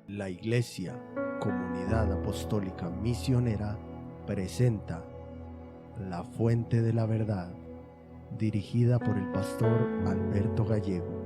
La Iglesia, Comunidad Apostólica Misionera, presenta La Fuente de la Verdad, dirigida por el pastor Alberto Gallego.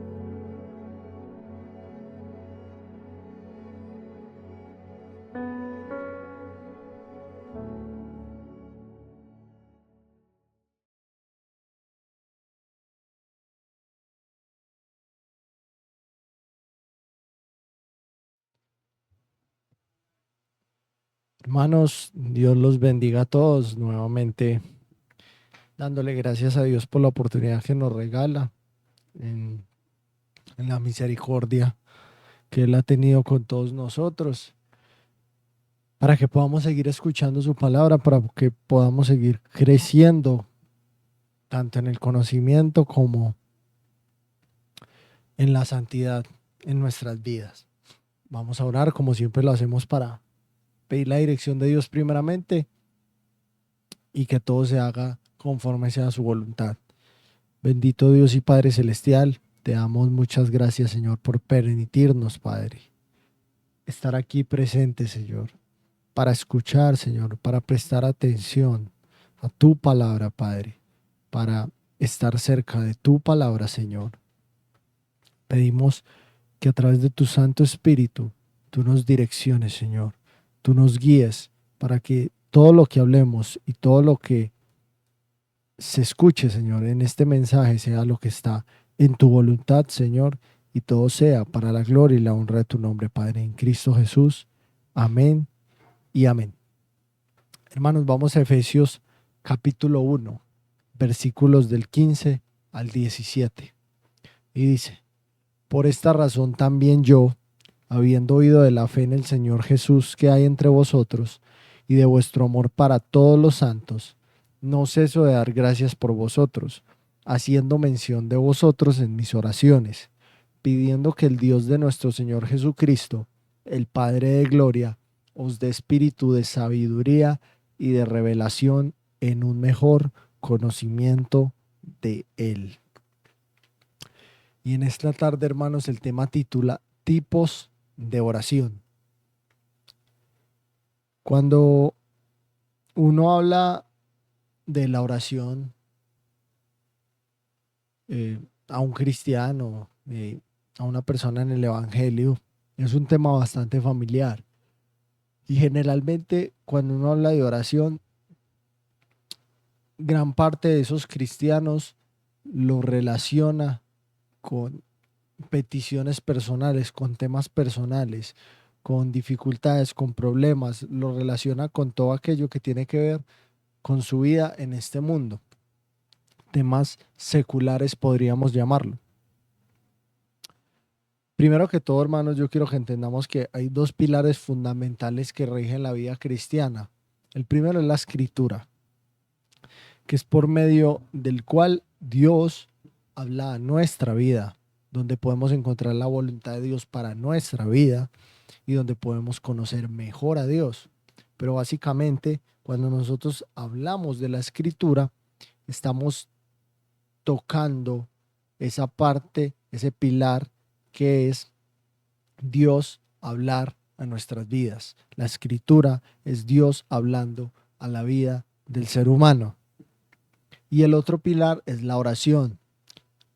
Hermanos, Dios los bendiga a todos nuevamente, dándole gracias a Dios por la oportunidad que nos regala en, en la misericordia que Él ha tenido con todos nosotros, para que podamos seguir escuchando su palabra, para que podamos seguir creciendo, tanto en el conocimiento como en la santidad en nuestras vidas. Vamos a orar como siempre lo hacemos para pedir la dirección de Dios primeramente y que todo se haga conforme sea su voluntad. Bendito Dios y Padre Celestial, te damos muchas gracias, Señor, por permitirnos, Padre, estar aquí presente, Señor, para escuchar, Señor, para prestar atención a tu palabra, Padre, para estar cerca de tu palabra, Señor. Pedimos que a través de tu Santo Espíritu, tú nos direcciones, Señor, tú nos guíes para que todo lo que hablemos y todo lo que se escuche, Señor, en este mensaje sea lo que está en tu voluntad, Señor, y todo sea para la gloria y la honra de tu nombre, Padre, en Cristo Jesús. Amén y amén. Hermanos, vamos a Efesios capítulo 1, versículos del 15 al 17. Y dice: por esta razón también yo, habiendo oído de la fe en el Señor Jesús que hay entre vosotros, y de vuestro amor para todos los santos, no ceso de dar gracias por vosotros, haciendo mención de vosotros en mis oraciones, pidiendo que el Dios de nuestro Señor Jesucristo, el Padre de gloria, os dé espíritu de sabiduría y de revelación en un mejor conocimiento de Él. Y en esta tarde, hermanos, el tema titula Tipos de oración. Cuando uno habla de la oración a un cristiano, a una persona en el evangelio, es un tema bastante familiar. Y generalmente cuando uno habla de oración, gran parte de esos cristianos lo relaciona con peticiones personales, con temas personales, con dificultades, con problemas, lo relaciona con todo aquello que tiene que ver con su vida en este mundo. Temas seculares podríamos llamarlo. Primero que todo, hermanos, yo quiero que entendamos que hay dos pilares fundamentales que rigen la vida cristiana. El primero es la escritura, que es por medio del cual Dios habla a nuestra vida, donde podemos encontrar la voluntad de Dios para nuestra vida y donde podemos conocer mejor a Dios. Pero básicamente, cuando nosotros hablamos de la escritura, estamos tocando esa parte, ese pilar que es Dios hablar a nuestras vidas. La escritura es Dios hablando a la vida del ser humano. Y el otro pilar es la oración.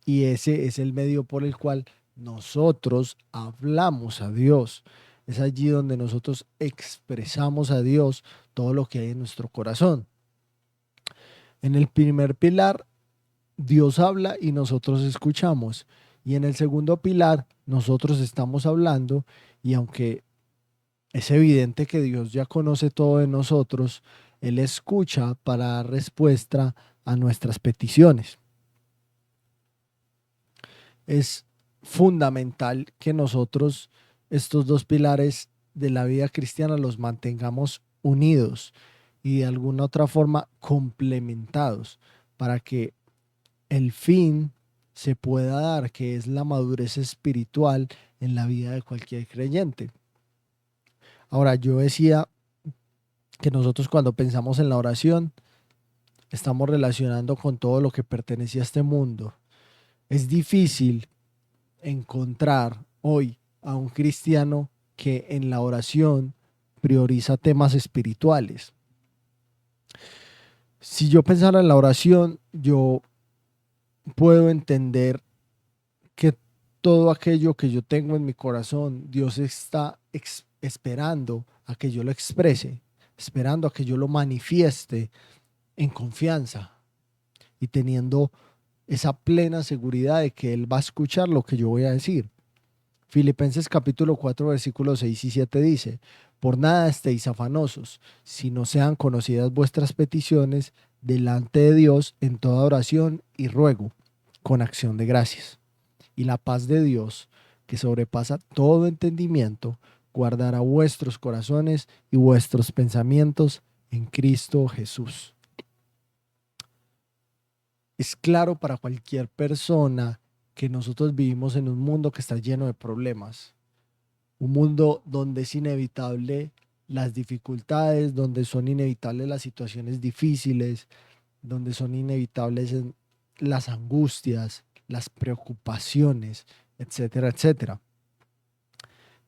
Y ese es el medio por el cual nosotros hablamos a Dios. Es allí donde nosotros expresamos a Dios todo lo que hay en nuestro corazón. En el primer pilar, Dios habla y nosotros escuchamos. Y en el segundo pilar, nosotros estamos hablando y aunque es evidente que Dios ya conoce todo de nosotros, Él escucha para dar respuesta a nuestras peticiones. Es fundamental que nosotros estos dos pilares de la vida cristiana los mantengamos unidos y de alguna otra forma complementados para que el fin se pueda dar, que es la madurez espiritual en la vida de cualquier creyente. Ahora, yo decía que nosotros cuando pensamos en la oración, estamos relacionando con todo lo que pertenece a este mundo. Es difícil encontrar hoy a un cristiano que en la oración prioriza temas espirituales. Si yo pensara en la oración, yo puedo entender que todo aquello que yo tengo en mi corazón, Dios está esperando a que yo lo exprese, esperando a que yo lo manifieste en confianza y teniendo esa plena seguridad de que Él va a escuchar lo que yo voy a decir. Filipenses capítulo 4 versículos 6 y 7 dice: por nada estéis afanosos, sino sean conocidas vuestras peticiones delante de Dios en toda oración y ruego, con acción de gracias. Y la paz de Dios, que sobrepasa todo entendimiento, guardará vuestros corazones y vuestros pensamientos en Cristo Jesús. Es claro para cualquier persona que nosotros vivimos en un mundo que está lleno de problemas, un mundo donde es inevitable las dificultades, donde son inevitables las situaciones difíciles, donde son inevitables las angustias, las preocupaciones, etcétera, etcétera.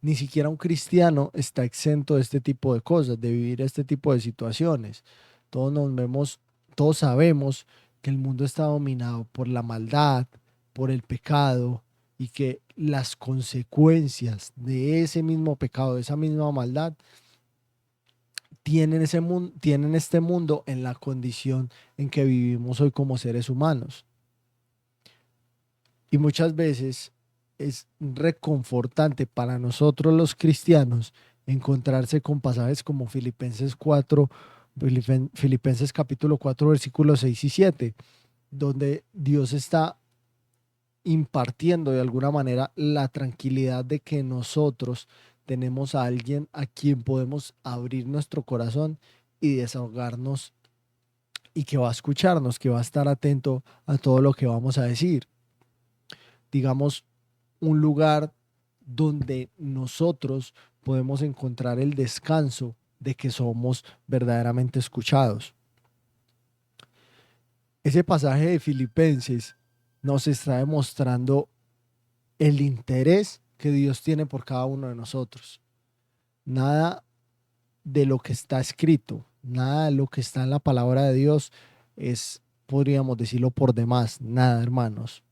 Ni siquiera un cristiano está exento de este tipo de cosas, de vivir este tipo de situaciones. Todos sabemos que el mundo está dominado por la maldad, por el pecado, y que las consecuencias de ese mismo pecado, de esa misma maldad, tienen este mundo en la condición en que vivimos hoy como seres humanos. Y muchas veces es reconfortante para nosotros los cristianos encontrarse con pasajes como Filipenses capítulo 4, versículos 6 y 7, donde Dios está impartiendo de alguna manera la tranquilidad de que nosotros tenemos a alguien a quien podemos abrir nuestro corazón y desahogarnos, y que va a escucharnos, que va a estar atento a todo lo que vamos a decir. Digamos, un lugar donde nosotros podemos encontrar el descanso de que somos verdaderamente escuchados. Ese pasaje de Filipenses nos está demostrando el interés que Dios tiene por cada uno de nosotros. Nada de lo que está escrito, nada de lo que está en la palabra de Dios es, podríamos decirlo, por demás. Nada, hermanos.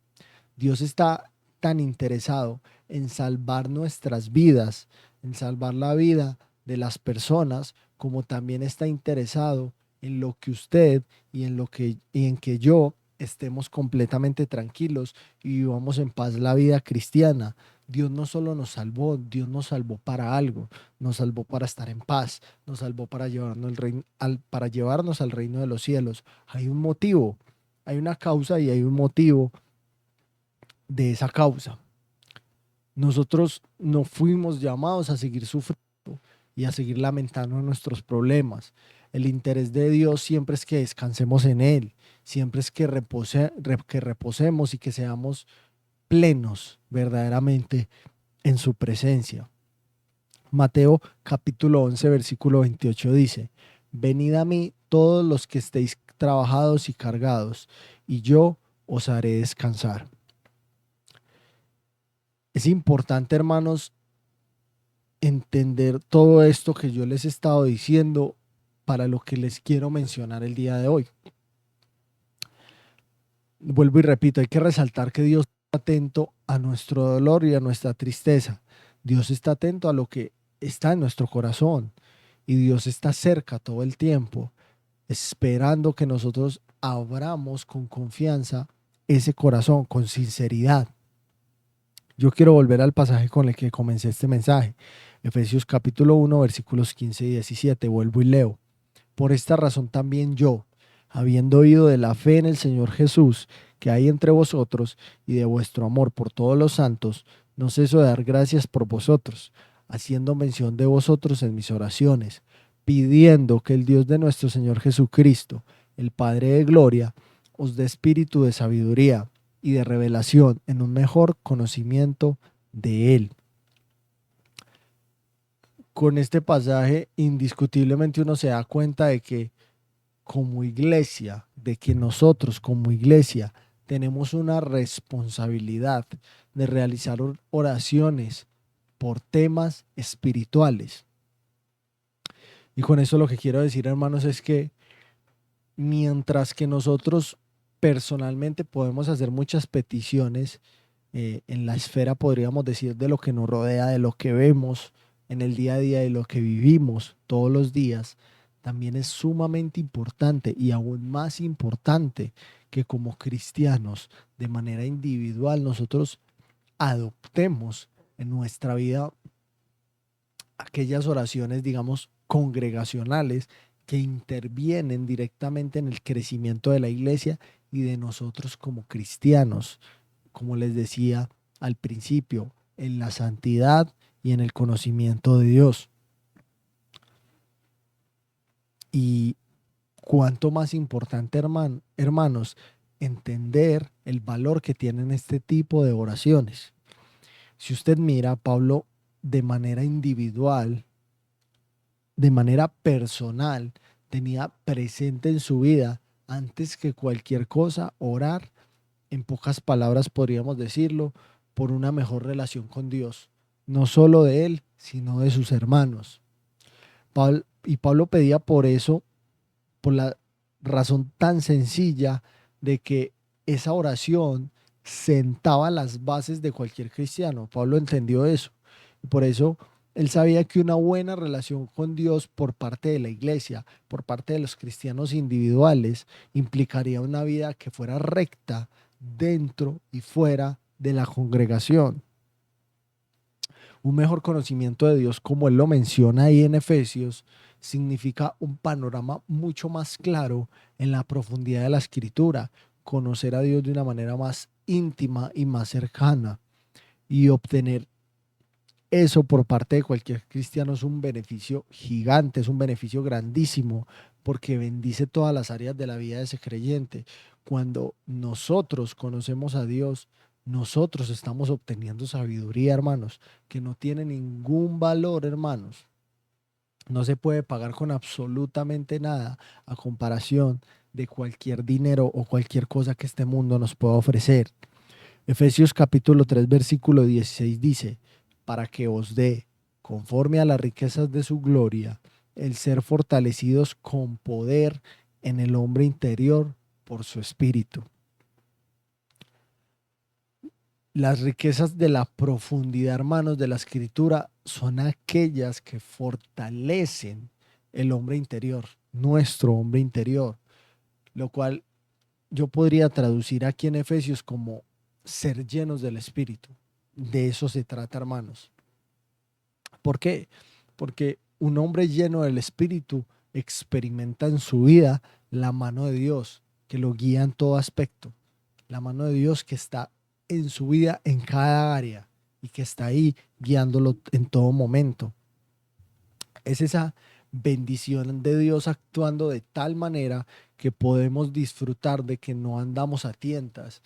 Dios está tan interesado en salvar nuestras vidas, en salvar la vida de las personas, como también está interesado en lo que usted y en que yo estemos completamente tranquilos y vivamos en paz la vida cristiana. Dios no solo nos salvó, Dios nos salvó para algo, nos salvó para estar en paz, nos salvó para llevarnos al reino de los cielos. Hay un motivo, hay una causa y hay un motivo de esa causa. Nosotros no fuimos llamados a seguir sufriendo y a seguir lamentando nuestros problemas. El interés de Dios siempre es que descansemos en Él, siempre es que reposemos y que seamos plenos verdaderamente en su presencia. Mateo capítulo 11 versículo 28 dice: venid a mí todos los que estéis trabajados y cargados, y yo os haré descansar. Es importante, hermanos, entender todo esto que yo les he estado diciendo para lo que les quiero mencionar el día de hoy. Vuelvo y repito, hay que resaltar que Dios está atento a nuestro dolor y a nuestra tristeza. Dios está atento a lo que está en nuestro corazón, y Dios está cerca todo el tiempo, esperando que nosotros abramos con confianza ese corazón, con sinceridad. Yo quiero volver al pasaje con el que comencé este mensaje, Efesios capítulo 1, versículos 15 y 17. Vuelvo y leo: por esta razón también yo, habiendo oído de la fe en el Señor Jesús que hay entre vosotros y de vuestro amor por todos los santos, no ceso de dar gracias por vosotros, haciendo mención de vosotros en mis oraciones, pidiendo que el Dios de nuestro Señor Jesucristo, el Padre de gloria, os dé espíritu de sabiduría y de revelación en un mejor conocimiento de Él. Con este pasaje, indiscutiblemente uno se da cuenta de que como iglesia, de que nosotros como iglesia tenemos una responsabilidad de realizar oraciones por temas espirituales. Y con eso lo que quiero decir, hermanos, es que mientras que nosotros personalmente podemos hacer muchas peticiones en la esfera, podríamos decir, de lo que nos rodea, de lo que vemos en el día a día, de lo que vivimos todos los días, también es sumamente importante y aún más importante que como cristianos, de manera individual, nosotros adoptemos en nuestra vida aquellas oraciones, digamos, congregacionales que intervienen directamente en el crecimiento de la iglesia y de nosotros como cristianos, como les decía al principio, en la santidad y en el conocimiento de Dios. Y cuánto más importante, hermanos, entender el valor que tienen este tipo de oraciones. Si usted mira, Pablo, de manera individual, de manera personal, tenía presente en su vida, antes que cualquier cosa, orar, en pocas palabras podríamos decirlo, por una mejor relación con Dios, no solo de él, sino de sus hermanos. Y Pablo pedía por eso, por la razón tan sencilla de que esa oración sentaba las bases de cualquier cristiano. Pablo entendió eso. Y por eso él sabía que una buena relación con Dios por parte de la iglesia, por parte de los cristianos individuales, implicaría una vida que fuera recta dentro y fuera de la congregación. Un mejor conocimiento de Dios, como él lo menciona ahí en Efesios, significa un panorama mucho más claro en la profundidad de la escritura, conocer a Dios de una manera más íntima y más cercana, y obtener eso por parte de cualquier cristiano es un beneficio gigante, es un beneficio grandísimo, porque bendice todas las áreas de la vida de ese creyente. Cuando nosotros conocemos a Dios, nosotros estamos obteniendo sabiduría, hermanos, que no tiene ningún valor, hermanos. No se puede pagar con absolutamente nada a comparación de cualquier dinero o cualquier cosa que este mundo nos pueda ofrecer. Efesios capítulo 3, versículo 16 dice: para que os dé, conforme a las riquezas de su gloria, el ser fortalecidos con poder en el hombre interior por su espíritu. Las riquezas de la profundidad, hermanos, de la escritura son aquellas que fortalecen el hombre interior, nuestro hombre interior, lo cual yo podría traducir aquí en Efesios como ser llenos del Espíritu. De eso se trata, hermanos. ¿Por qué? Porque un hombre lleno del Espíritu experimenta en su vida la mano de Dios, que lo guía en todo aspecto. La mano de Dios que está en su vida en cada área y que está ahí guiándolo en todo momento. Es esa bendición de Dios actuando de tal manera que podemos disfrutar de que no andamos a tientas.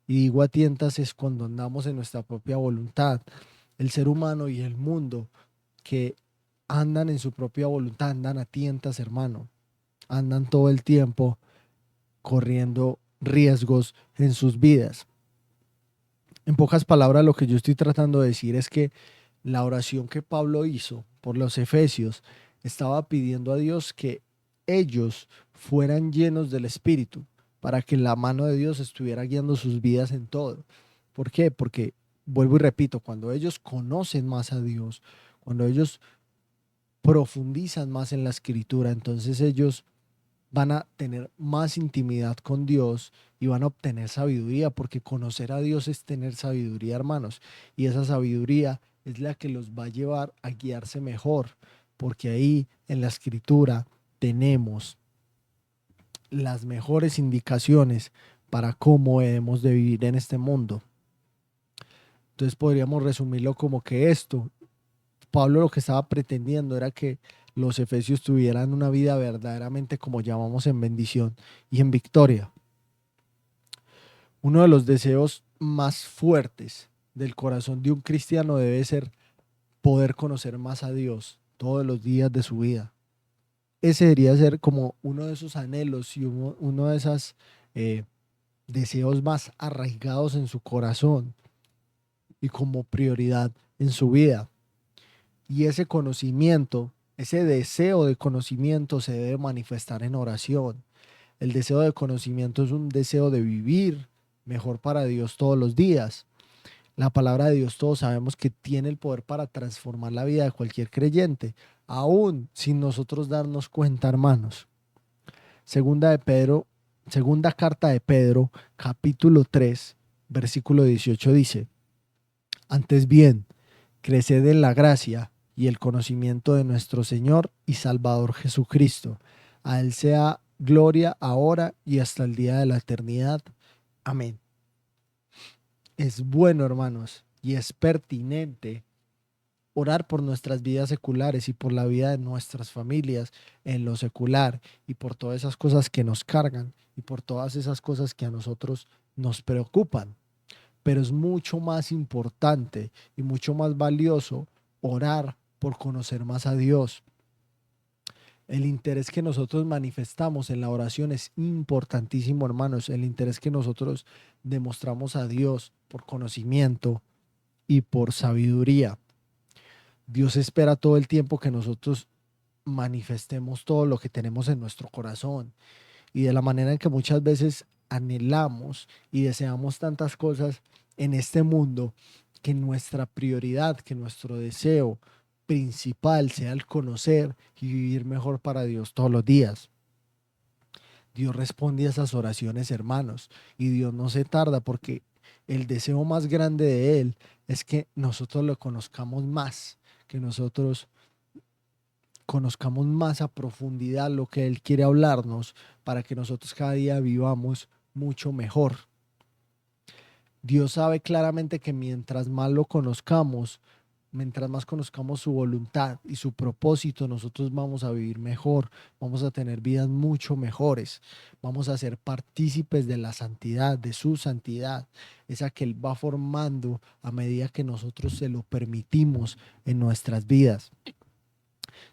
Y digo a tientas es cuando andamos en nuestra propia voluntad. El ser humano y el mundo que andan en su propia voluntad, andan a tientas, hermano. Andan todo el tiempo corriendo riesgos en sus vidas. En pocas palabras, lo que yo estoy tratando de decir es que la oración que Pablo hizo por los efesios estaba pidiendo a Dios que ellos fueran llenos del Espíritu para que la mano de Dios estuviera guiando sus vidas en todo. ¿Por qué? Porque, vuelvo y repito, cuando ellos conocen más a Dios, cuando ellos profundizan más en la escritura, entonces ellos van a tener más intimidad con Dios y van a obtener sabiduría, porque conocer a Dios es tener sabiduría, hermanos, y esa sabiduría es la que los va a llevar a guiarse mejor, porque ahí en la escritura tenemos las mejores indicaciones para cómo debemos de vivir en este mundo. Entonces podríamos resumirlo como que esto, Pablo lo que estaba pretendiendo era que los efesios tuvieran una vida verdaderamente, como llamamos, en bendición y en victoria. Uno de los deseos más fuertes del corazón de un cristiano debe ser poder conocer más a Dios todos los días de su vida. Ese debería ser como uno de esos anhelos y uno de esos deseos más arraigados en su corazón y como prioridad en su vida. Y ese conocimiento, ese deseo de conocimiento se debe manifestar en oración. El deseo de conocimiento es un deseo de vivir mejor para Dios todos los días. La palabra de Dios todos sabemos que tiene el poder para transformar la vida de cualquier creyente, aún sin nosotros darnos cuenta, hermanos. Segunda carta de Pedro, capítulo 3, versículo 18 dice: Antes bien, creced en la gracia y el conocimiento de nuestro Señor y Salvador Jesucristo. A Él sea gloria ahora y hasta el día de la eternidad. Amén. Es bueno, hermanos, y es pertinente orar por nuestras vidas seculares y por la vida de nuestras familias en lo secular y por todas esas cosas que nos cargan y por todas esas cosas que a nosotros nos preocupan. Pero es mucho más importante y mucho más valioso orar por conocer más a Dios. El interés que nosotros manifestamos en la oración es importantísimo, hermanos. El interés que nosotros demostramos a Dios por conocimiento y por sabiduría. Dios espera todo el tiempo que nosotros manifestemos todo lo que tenemos en nuestro corazón y de la manera en que muchas veces anhelamos y deseamos tantas cosas en este mundo, que nuestra prioridad, que nuestro deseo principal sea el conocer y vivir mejor para Dios todos los días. Dios responde a esas oraciones, hermanos, y Dios no se tarda, porque el deseo más grande de Él es que nosotros lo conozcamos más, que nosotros conozcamos más a profundidad lo que Él quiere hablarnos, para que nosotros cada día vivamos mucho mejor. Dios sabe claramente que mientras más lo conozcamos, mientras más conozcamos su voluntad y su propósito, nosotros vamos a vivir mejor, vamos a tener vidas mucho mejores, vamos a ser partícipes de la santidad, de su santidad, esa que Él va formando a medida que nosotros se lo permitimos en nuestras vidas.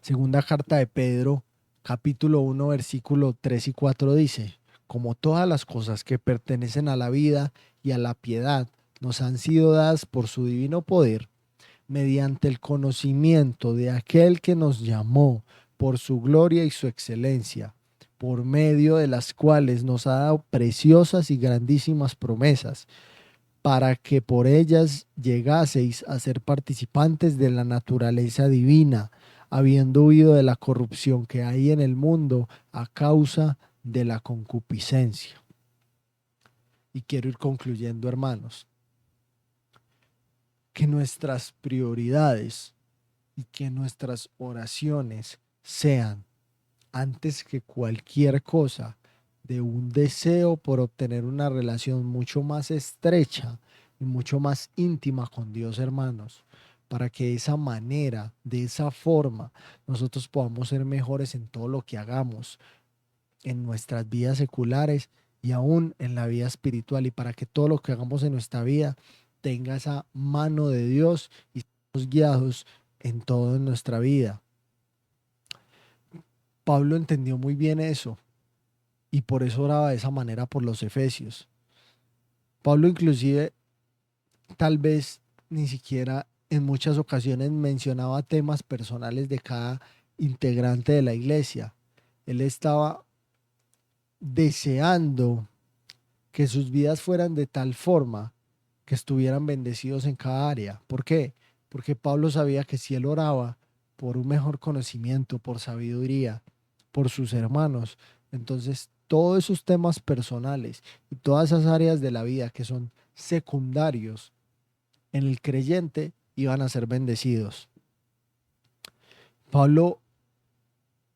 Segunda carta de Pedro, capítulo 1, versículo 3 y 4 dice: Como todas las cosas que pertenecen a la vida y a la piedad nos han sido dadas por su divino poder, mediante el conocimiento de aquel que nos llamó por su gloria y su excelencia, por medio de las cuales nos ha dado preciosas y grandísimas promesas, para que por ellas llegaseis a ser participantes de la naturaleza divina, habiendo huido de la corrupción que hay en el mundo a causa de la concupiscencia. Y quiero ir concluyendo, hermanos, que nuestras prioridades y que nuestras oraciones sean, antes que cualquier cosa, de un deseo por obtener una relación mucho más estrecha y mucho más íntima con Dios, hermanos, para que de esa manera, de esa forma, nosotros podamos ser mejores en todo lo que hagamos, en nuestras vidas seculares y aún en la vida espiritual, y para que todo lo que hagamos en nuestra vida tenga esa mano de Dios y seamos guiados en todo en nuestra vida. Pablo entendió muy bien eso y por eso oraba de esa manera por los efesios. Pablo inclusive tal vez ni siquiera en muchas ocasiones mencionaba temas personales de cada integrante de la iglesia. Él estaba deseando que sus vidas fueran de tal forma que estuvieran bendecidos en cada área. ¿Por qué? Porque Pablo sabía que si él oraba por un mejor conocimiento, por sabiduría, por sus hermanos, entonces todos esos temas personales y todas esas áreas de la vida que son secundarios en el creyente iban a ser bendecidos. Pablo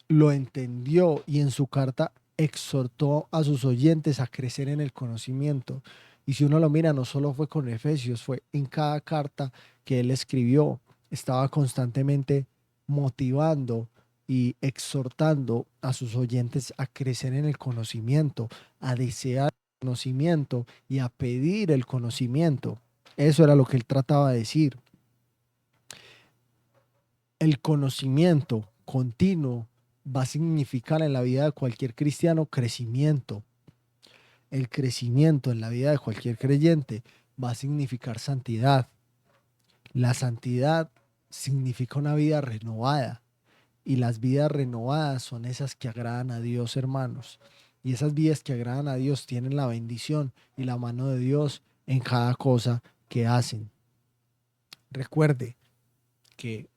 lo entendió y en su carta exhortó a sus oyentes a crecer en el conocimiento. Y si uno lo mira, no solo fue con Efesios, fue en cada carta que él escribió. Estaba constantemente motivando y exhortando a sus oyentes a crecer en el conocimiento, a desear el conocimiento y a pedir el conocimiento. Eso era lo que él trataba de decir. El conocimiento continuo va a significar en la vida de cualquier cristiano crecimiento. El crecimiento en la vida de cualquier creyente va a significar santidad. La santidad significa una vida renovada. Y las vidas renovadas son esas que agradan a Dios, hermanos. Y esas vidas que agradan a Dios tienen la bendición y la mano de Dios en cada cosa que hacen. Recuerde que,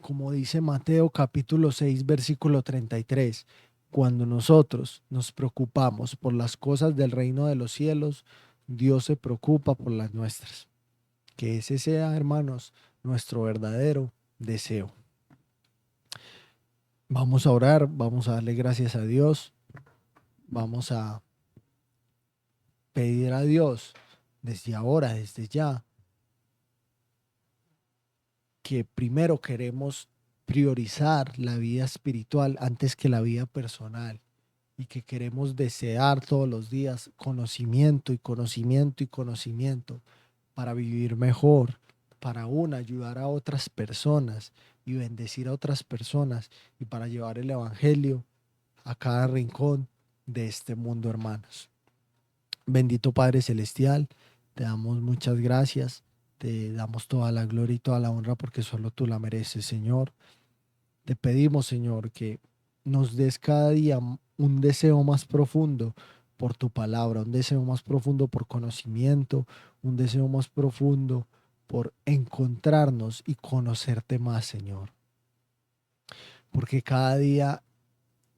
como dice Mateo capítulo 6, versículo 33, cuando nosotros nos preocupamos por las cosas del reino de los cielos, Dios se preocupa por las nuestras. Que ese sea, hermanos, nuestro verdadero deseo. Vamos a orar, vamos a darle gracias a Dios, vamos a pedir a Dios desde ahora, desde ya, que primero queremos priorizar la vida espiritual antes que la vida personal y que queremos desear todos los días conocimiento y conocimiento y conocimiento para vivir mejor, para ayudar a otras personas y bendecir a otras personas y para llevar el evangelio a cada rincón de este mundo, hermanos. Bendito Padre Celestial, te damos muchas gracias, te damos toda la gloria y toda la honra porque solo tú la mereces, Señor. Te pedimos, Señor, que nos des cada día un deseo más profundo por tu palabra, un deseo más profundo por conocimiento, un deseo más profundo por encontrarnos y conocerte más, Señor. Porque cada día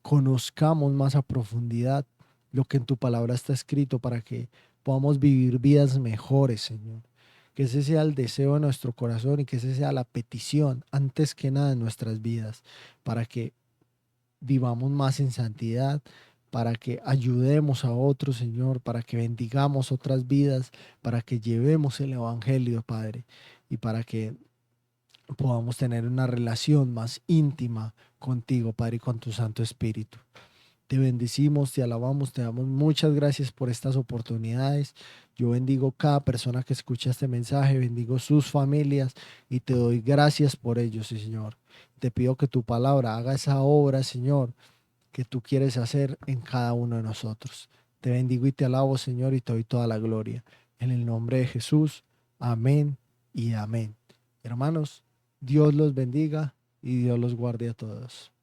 conozcamos más a profundidad lo que en tu palabra está escrito para que podamos vivir vidas mejores, Señor. Que ese sea el deseo de nuestro corazón y que esa sea la petición antes que nada en nuestras vidas, para que vivamos más en santidad, para que ayudemos a otros, Señor, para que bendigamos otras vidas, para que llevemos el evangelio, Padre, y para que podamos tener una relación más íntima contigo, Padre, y con tu Santo Espíritu. Te bendecimos, te alabamos, te damos muchas gracias por estas oportunidades. Yo bendigo cada persona que escucha este mensaje, bendigo sus familias y te doy gracias por ellos, Señor. Te pido que tu palabra haga esa obra, Señor, que tú quieres hacer en cada uno de nosotros. Te bendigo y te alabo, Señor, y te doy toda la gloria. En el nombre de Jesús, amén y amén. Hermanos, Dios los bendiga y Dios los guarde a todos.